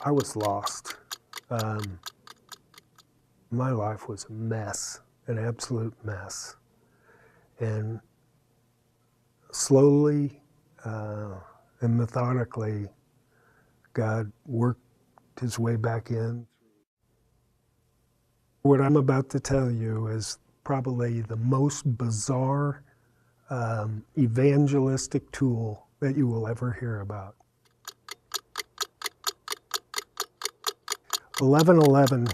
I was lost. Um, my life was a mess, an absolute mess. And slowly and methodically, God worked his way back in. What I'm about to tell you is probably the most bizarre evangelistic tool that you will ever hear about. 1111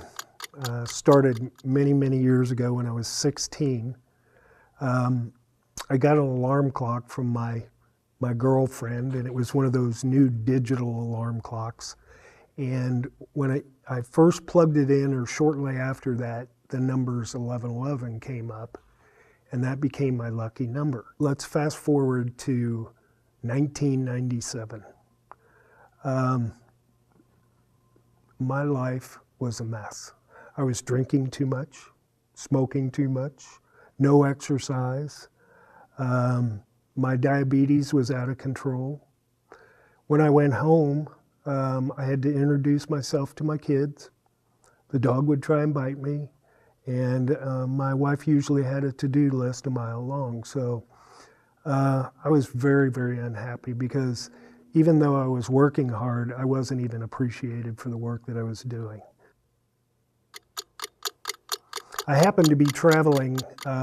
started many, many years ago when I was 16. I got an alarm clock from my girlfriend, and it was one of those new digital alarm clocks. And when I first plugged it in, or shortly after that, the numbers 1111 came up, and that became my lucky number. Let's fast forward to 1997. My life was a mess. I was drinking too much, smoking too much, no exercise. My diabetes was out of control. When I went home, I had to introduce myself to my kids. The dog would try and bite me, and my wife usually had a to-do list a mile long. So I was very, very unhappy because even though I was working hard, I wasn't even appreciated for the work that I was doing. I happened to be traveling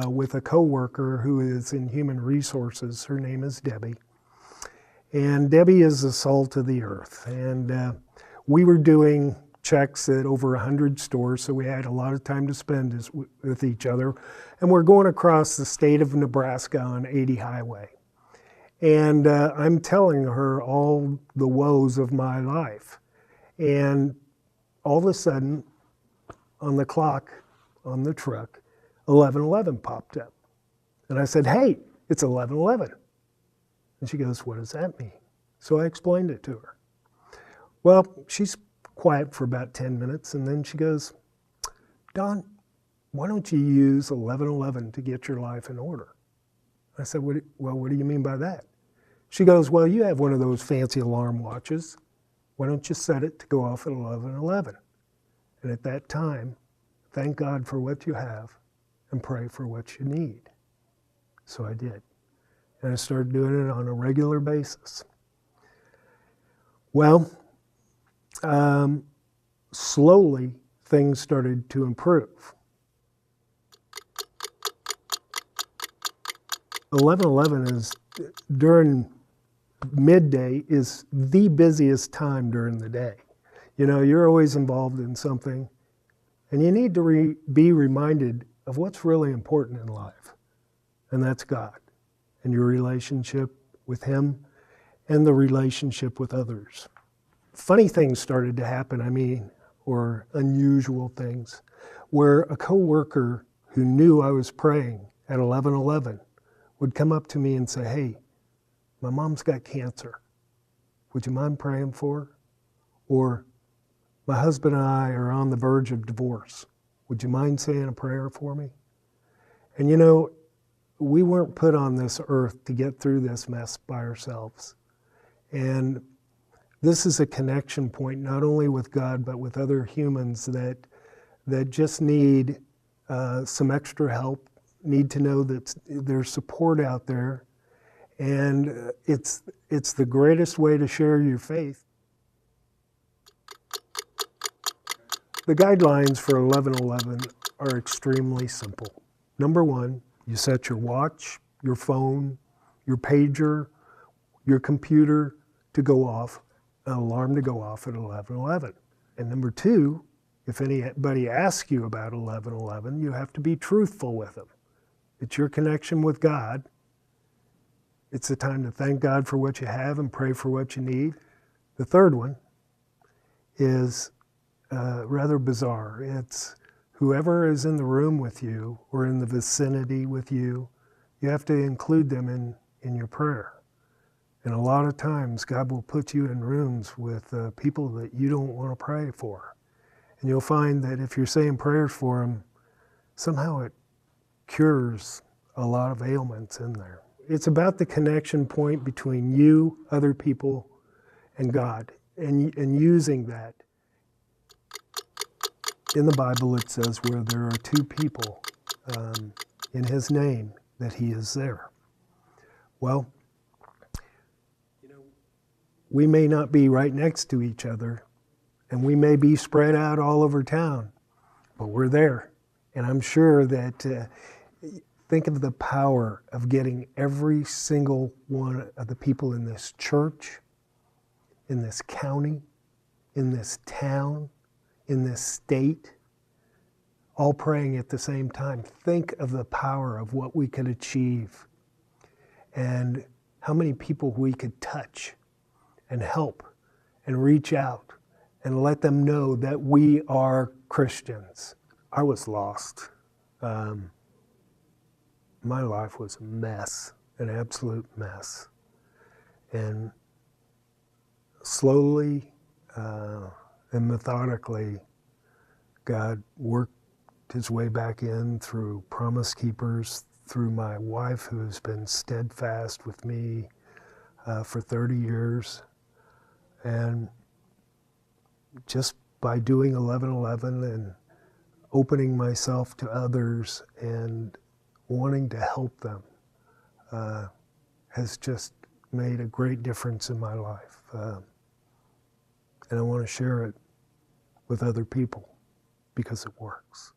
with a coworker who is in human resources. Her name is Debbie. And Debbie is the salt of the earth. And we were doing checks at over 100 stores, so we had a lot of time to spend with each other. And we're going across the state of Nebraska on 80 highway. And I'm telling her all the woes of my life. And all of a sudden, on the clock, on the truck, 1111 popped up. And I said, hey, it's 1111. And she goes, what does that mean? So I explained it to her. Well, she's quiet for about 10 minutes, and then she goes, Don, why don't you use 1111 to get your life in order? I said, what do you mean by that? She goes, well, you have one of those fancy alarm watches. Why don't you set it to go off at 1111? And at that time, thank God for what you have and pray for what you need. So I did. And I started doing it on a regular basis. Well, slowly things started to improve. 1111 is during midday is the busiest time during the day. You know, you're always involved in something, and you need to be reminded of what's really important in life, and that's God and your relationship with Him and the relationship with others. Funny things started to happen, or unusual things, where a coworker who knew I was praying at 1111 would come up to me and say, hey, my mom's got cancer. Would you mind praying for her? Or my husband and I are on the verge of divorce. Would you mind saying a prayer for me? And you know, we weren't put on this earth to get through this mess by ourselves. And this is a connection point, not only with God, but with other humans that just need some extra help, need to know that there's support out there. And it's the greatest way to share your faith. The guidelines for 1111 are extremely simple. Number one, you set your watch, your phone, your pager, your computer to go off, an alarm to go off at 1111. And number two, if anybody asks you about 1111, you have to be truthful with them. It's your connection with God. It's the time to thank God for what you have and pray for what you need. The third one is rather bizarre. It's whoever is in the room with you or in the vicinity with you, you have to include them in your prayer. And a lot of times God will put you in rooms with people that you don't want to pray for. And you'll find that if you're saying prayers for them, somehow it cures a lot of ailments in there. It's about the connection point between you, other people, and God, and using that in the Bible it says where there are two people in his name, that he is there. Well, we may not be right next to each other, and we may be spread out all over town, but we're there. And I'm sure that, think of the power of getting every single one of the people in this church, in this county, in this town, in this state, all praying at the same time. Think of the power of what we could achieve and how many people we could touch and help and reach out and let them know that we are Christians. I was lost. My life was a mess, an absolute mess. And slowly and methodically, God worked his way back in through Promise Keepers, through my wife, who has been steadfast with me for 30 years. And just by doing 1111 and opening myself to others and wanting to help them has just made a great difference in my life. And I want to share it with other people because it works.